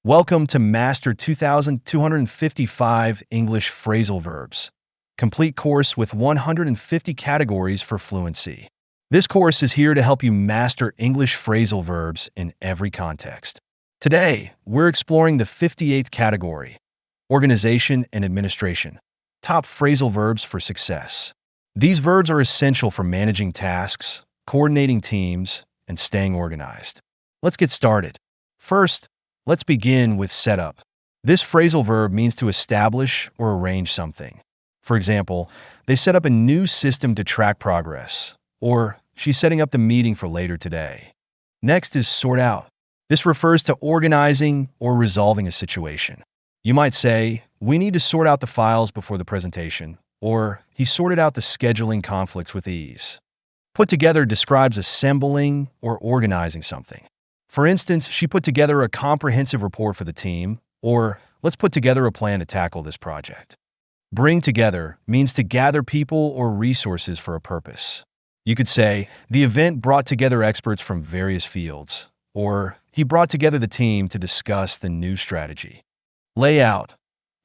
Welcome to Master 2255 English Phrasal Verbs, complete course with 150 categories for fluency. This course is here to help you master English phrasal verbs in every context. Today, we're exploring the 58th category, Organization and Administration, top phrasal verbs for success. These verbs are essential for managing tasks, coordinating teams, and staying organized. Let's get started. First, let's begin with setup. This phrasal verb means to establish or arrange something. For example, they set up a new system to track progress, or she's setting up the meeting for later today. Next is sort out. This refers to organizing or resolving a situation. You might say, we need to sort out the files before the presentation, or he sorted out the scheduling conflicts with ease. Put together describes assembling or organizing something. For instance, she put together a comprehensive report for the team, or let's put together a plan to tackle this project. Bring together means to gather people or resources for a purpose. You could say, the event brought together experts from various fields, or he brought together the team to discuss the new strategy. Layout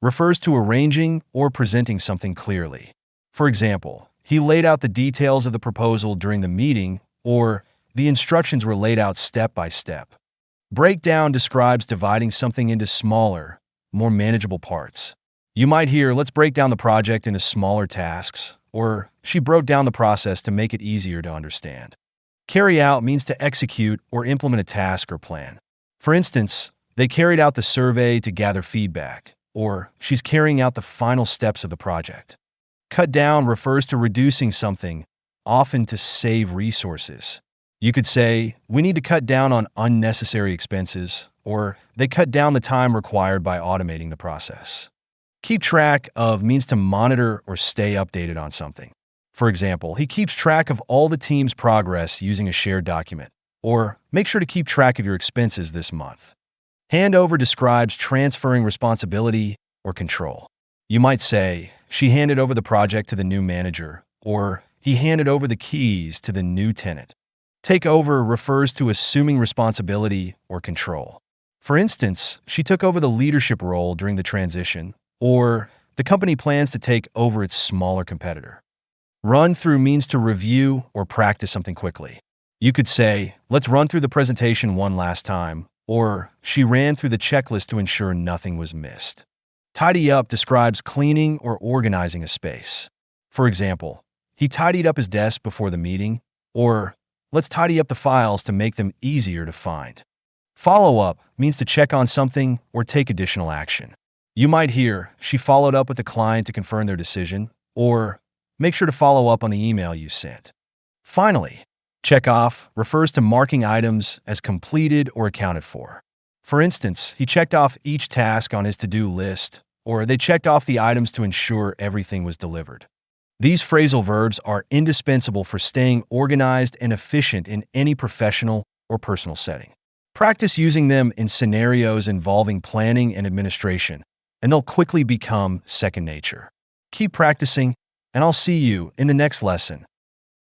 refers to arranging or presenting something clearly. For example, he laid out the details of the proposal during the meeting, or the instructions were laid out step by step. Breakdown describes dividing something into smaller, more manageable parts. You might hear, let's break down the project into smaller tasks, or she broke down the process to make it easier to understand. Carry out means to execute or implement a task or plan. For instance, they carried out the survey to gather feedback, or she's carrying out the final steps of the project. Cut down refers to reducing something, often to save resources. You could say, we need to cut down on unnecessary expenses, or they cut down the time required by automating the process. Keep track of means to monitor or stay updated on something. For example, he keeps track of all the team's progress using a shared document, or make sure to keep track of your expenses this month. Handover describes transferring responsibility or control. You might say, she handed over the project to the new manager, or he handed over the keys to the new tenant. Take over refers to assuming responsibility or control. For instance, she took over the leadership role during the transition, or the company plans to take over its smaller competitor. Run through means to review or practice something quickly. You could say, let's run through the presentation one last time, or she ran through the checklist to ensure nothing was missed. Tidy up describes cleaning or organizing a space. For example, he tidied up his desk before the meeting, or let's tidy up the files to make them easier to find. Follow up means to check on something or take additional action. You might hear, she followed up with the client to confirm their decision, or make sure to follow up on the email you sent. Finally, check off refers to marking items as completed or accounted for. For instance, he checked off each task on his to-do list, or they checked off the items to ensure everything was delivered. These phrasal verbs are indispensable for staying organized and efficient in any professional or personal setting. Practice using them in scenarios involving planning and administration, and they'll quickly become second nature. Keep practicing, and I'll see you in the next lesson.